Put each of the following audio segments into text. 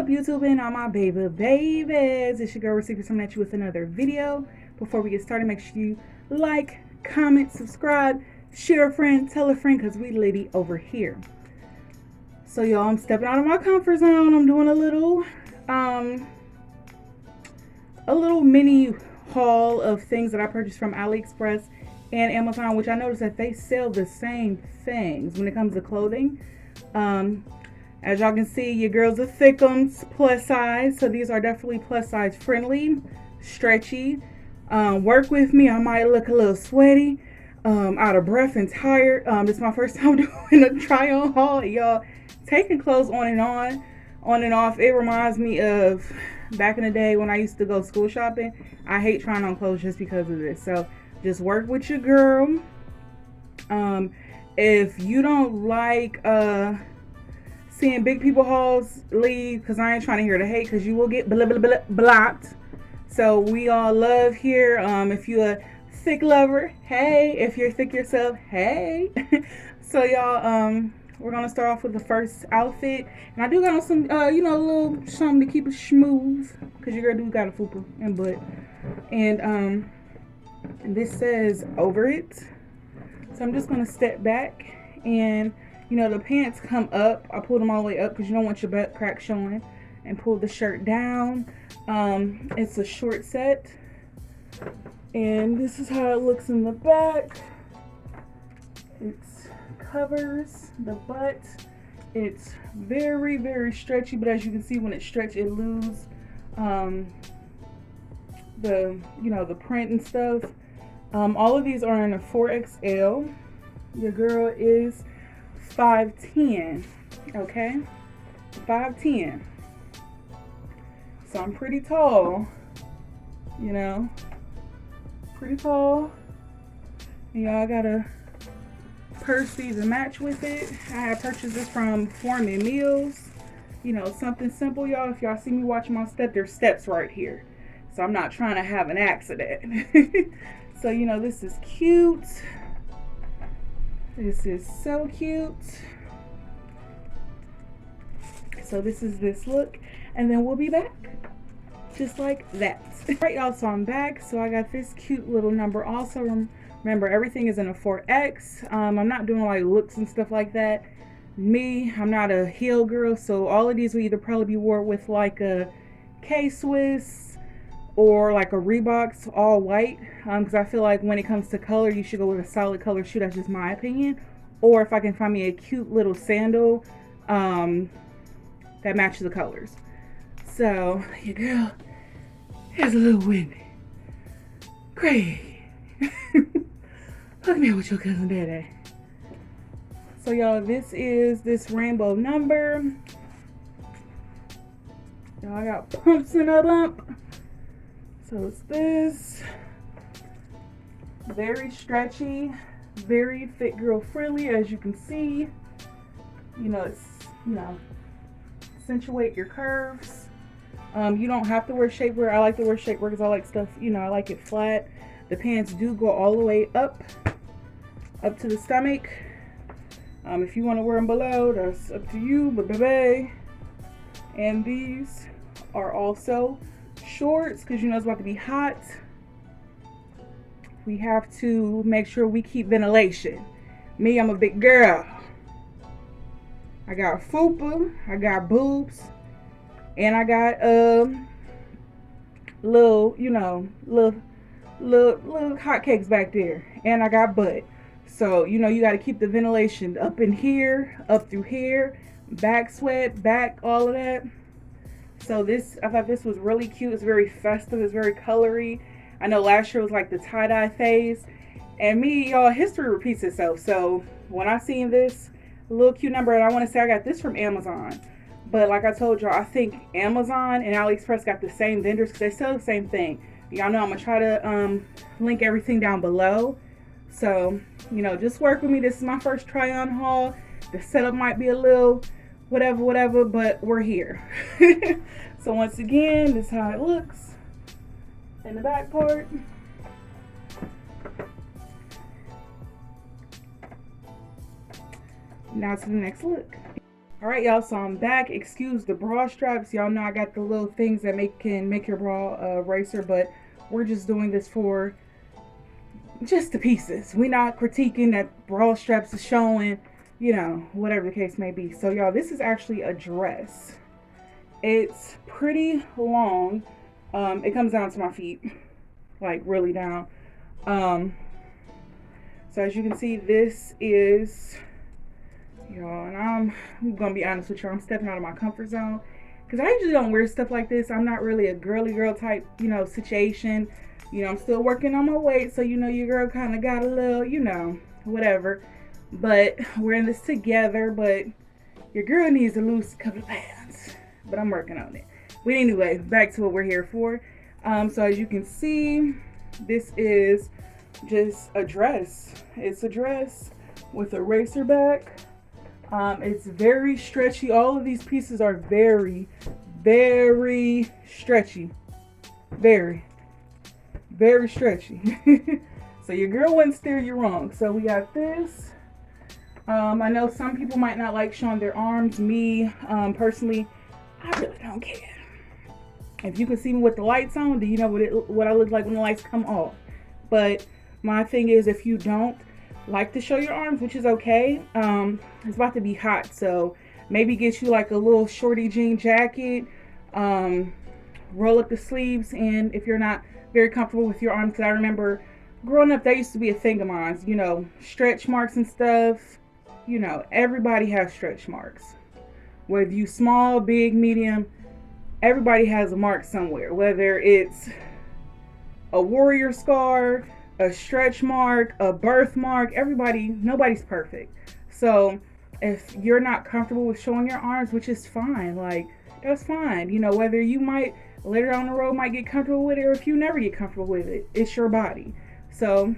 up, YouTube and all my babies? It's your girl Secrets coming at you with another video. Before we get started, make sure you like, comment, subscribe, share a friend, tell a friend, because we litty over here. So y'all, I'm stepping out of my comfort zone. I'm doing a little mini haul of things that I purchased from Aliexpress and Amazon, which I noticed that they sell the same things when it comes to clothing. As y'all can see, your girls are thickums, plus size. So these are definitely plus size friendly, stretchy. Work with me. I might look a little sweaty, out of breath and tired. This is my first time doing a try on haul. Y'all, taking clothes on and off. It reminds me of back in the day when I used to go school shopping. I hate trying on clothes just because of this. So just work with your girl. If you don't like seeing big people hauls, leave, because I ain't trying to hear the hate, because you will get blocked. So we all love here. If you're a thick lover, hey. If you're thick yourself, hey. So y'all, we're gonna start off with the first outfit, and I do got on some a little something to keep it smooth, because your girl do got a fupa and butt. And this says over it. So I'm just gonna step back, and the pants come up. I pull them all the way up because you don't want your butt crack showing, and pull the shirt down. It's a short set, and this is how it looks in the back. It covers the butt. It's very, very stretchy, but as you can see, when it stretches, it loses the print and stuff. All of these are in a 4XL. Your girl is 5'10", okay? 5'10". So I'm pretty tall, pretty tall. And y'all gotta purse these and match with it. I have purchased this from Foreman Meals. Something simple, y'all. If y'all see me watching my step, there's steps right here. So I'm not trying to have an accident. So, this is cute. This is so cute. So this is this look, and then we'll be back just like that. Alright, y'all, so I'm back. So I got this cute little number. Also, remember, everything is in a 4X. I'm not doing like looks and stuff like that. I'm not a heel girl, so all of these will either probably be worn with like a K-Swiss or like a Reebok all white, because I feel like when it comes to color, you should go with a solid color shoe. That's just my opinion. Or if I can find me a cute little sandal that matches the colors. So your girl is a little windy. Crazy. Hook me up with your cousin Daddy. So y'all, this is this rainbow number. Y'all, I got pumps in a bump. So it's this. Very stretchy, very fit girl friendly, as you can see. It's accentuate your curves. You don't have to wear shapewear. I like to wear shapewear because I like stuff, I like it flat. The pants do go all the way up to the stomach. If you want to wear them below, that's up to you, but baby. And these are also shorts, because it's about to be hot. We have to make sure we keep ventilation. Me, I'm a big girl. I got fupa, I got boobs, and I got little hotcakes back there, and I got butt. So you got to keep the ventilation up in here, up through here, back sweat, back, all of that. So I thought this was really cute. It's very festive. It's very colory. I know last year was like the tie-dye phase. And me, y'all, history repeats itself. So when I seen this little cute number, and I want to say I got this from Amazon. But like I told y'all, I think Amazon and AliExpress got the same vendors because they sell the same thing. Y'all know I'm going to try to link everything down below. So, just work with me. This is my first try-on haul. The setup might be a little whatever, but we're here. So once again, this is how it looks in the back part. Now to the next look. All right, y'all, so I'm back. Excuse the bra straps. Y'all know I got the little things that can make your bra racer, but we're just doing this for just the pieces. We're not critiquing that bra straps is showing, you know, whatever the case may be. So y'all, this is actually a dress. It's pretty long. It comes down to my feet, like really down. Um, so as you can see, this is, y'all, and I'm gonna be honest with you, I'm stepping out of my comfort zone because I usually don't wear stuff like this. I'm not really a girly girl type, you know, situation. You know, I'm still working on my weight, so you know your girl kind of got a little, you know, whatever. But we're in this together. But your girl needs to lose a couple of pounds, but I'm working on it. But anyway, back to what we're here for. So as you can see, this is just a dress. It's a dress with a racer back. It's very stretchy. All of these pieces are very, very stretchy. Very, very stretchy. So your girl wouldn't steer you wrong. So we got this. I know some people might not like showing their arms. Me, personally, I really don't care. If you can see me with the lights on, do you know what I look like when the lights come off? But my thing is, if you don't like to show your arms, which is okay, it's about to be hot, so maybe get you like a little shorty jean jacket, roll up the sleeves, and if you're not very comfortable with your arms, because I remember growing up, that used to be a thing of mine, you know, stretch marks and stuff. You know, everybody has stretch marks. Whether you small, big, medium, everybody has a mark somewhere. Whether it's a warrior scar, a stretch mark, a birthmark, nobody's perfect. So if you're not comfortable with showing your arms, which is fine, like that's fine. You know, whether you might later on the road might get comfortable with it, or if you never get comfortable with it, it's your body. So,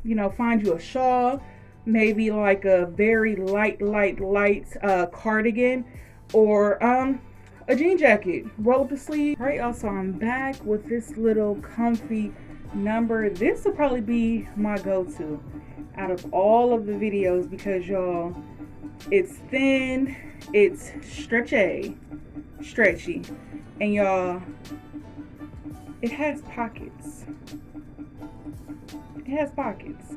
you know, find you a shawl, maybe like a very light cardigan, or a jean jacket. Roll up the sleeve. All right, also I'm back with this little comfy number. This will probably be my go-to out of all of the videos because y'all, it's thin, it's stretchy, and y'all, it has pockets. It has pockets.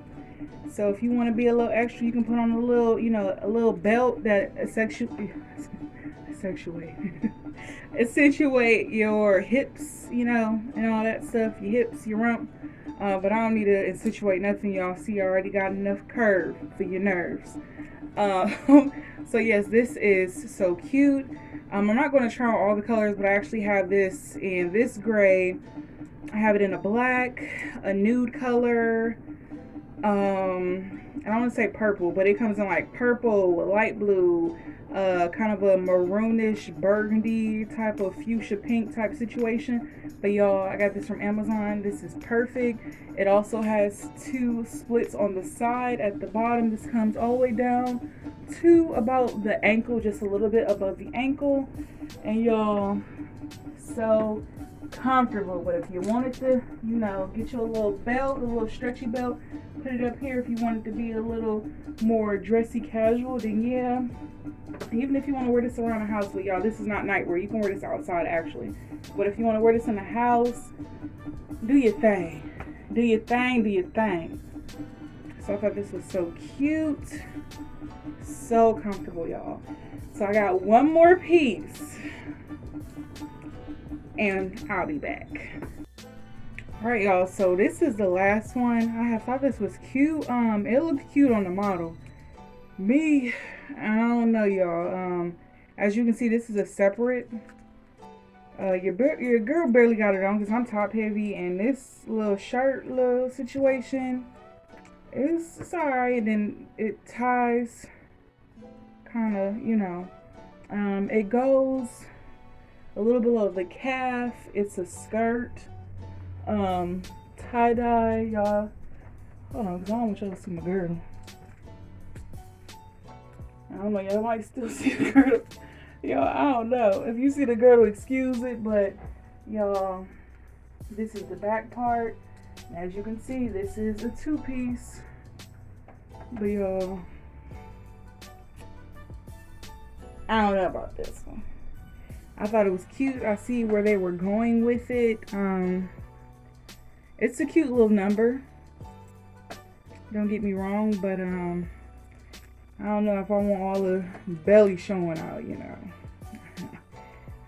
So if you want to be a little extra, you can put on a little, you know, a little belt that accentuate your hips, you know, and all that stuff. Your hips, your rump. But I don't need to accentuate nothing. Y'all see, I already got enough curve for your nerves. So yes, this is so cute. I'm not going to try all the colors, but I actually have this in this gray. I have it in a black, a nude color, I don't want to say purple, but it comes in like purple, light blue, kind of a maroonish burgundy type of fuchsia pink type situation. But y'all, I got this from Amazon. This is perfect. It also has 2 splits on the side at the bottom. This comes all the way down to about the ankle, just a little bit above the ankle. And y'all, so comfortable. But if you wanted to, you know, get you a little belt, a little stretchy belt, put it up here. If you wanted to be a little more dressy casual, then yeah. Even if you want to wear this around the house, but y'all, this is not nightwear. You can wear this outside actually. But if you want to wear this in the house, do your thing. Do your thing, do your thing. So I thought this was so cute. So comfortable, y'all. So I got one more piece and I'll be back. All right, y'all, so this is the last one. I thought this was cute. It looked cute on the model. Me, I don't know, y'all. As you can see, this is a separate. Your girl barely got it on because I'm top heavy, and this little shirt little situation it's alright. Then it ties kind of, you know, it goes a little below the calf. It's a skirt, tie-dye, y'all. Hold on, because I don't want y'all to see my girdle. I don't know, y'all might still see the girdle. Y'all, I don't know. If you see the girdle, excuse it, but y'all, this is the back part. As you can see, this is a 2-piece. But y'all, I don't know about this one. I thought it was cute. I see where they were going with it. It's a cute little number. Don't get me wrong, but I don't know if I want all the belly showing out, you know.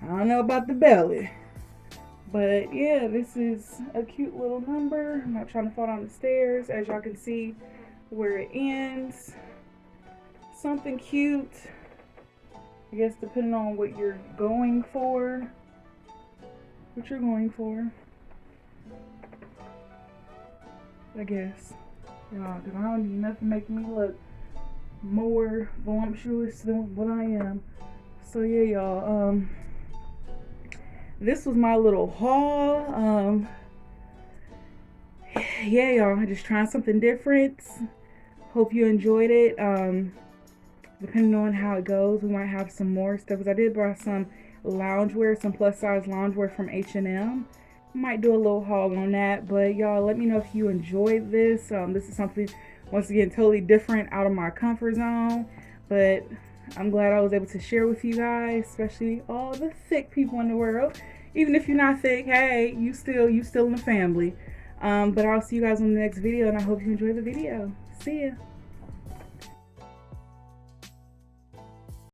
I don't know about the belly. But yeah, this is a cute little number. I'm not trying to fall down the stairs. As y'all can see where it ends. Something cute. I guess depending on what you're going for. What you're going for. I guess. Y'all, because I don't need nothing making me look more voluptuous than what I am. So yeah, y'all. This was my little haul. Yeah, y'all, just trying something different. Hope you enjoyed it. Depending on how it goes, we might have some more stuff. Because I did buy some loungewear, some plus size loungewear from H&M. Might do a little haul on that. But y'all, let me know if you enjoyed this. This is something, once again, totally different, out of my comfort zone. But I'm glad I was able to share with you guys, especially all the thick people in the world. Even if you're not thick, hey, you still in the family. But I'll see you guys on the next video, and I hope you enjoy the video. See ya.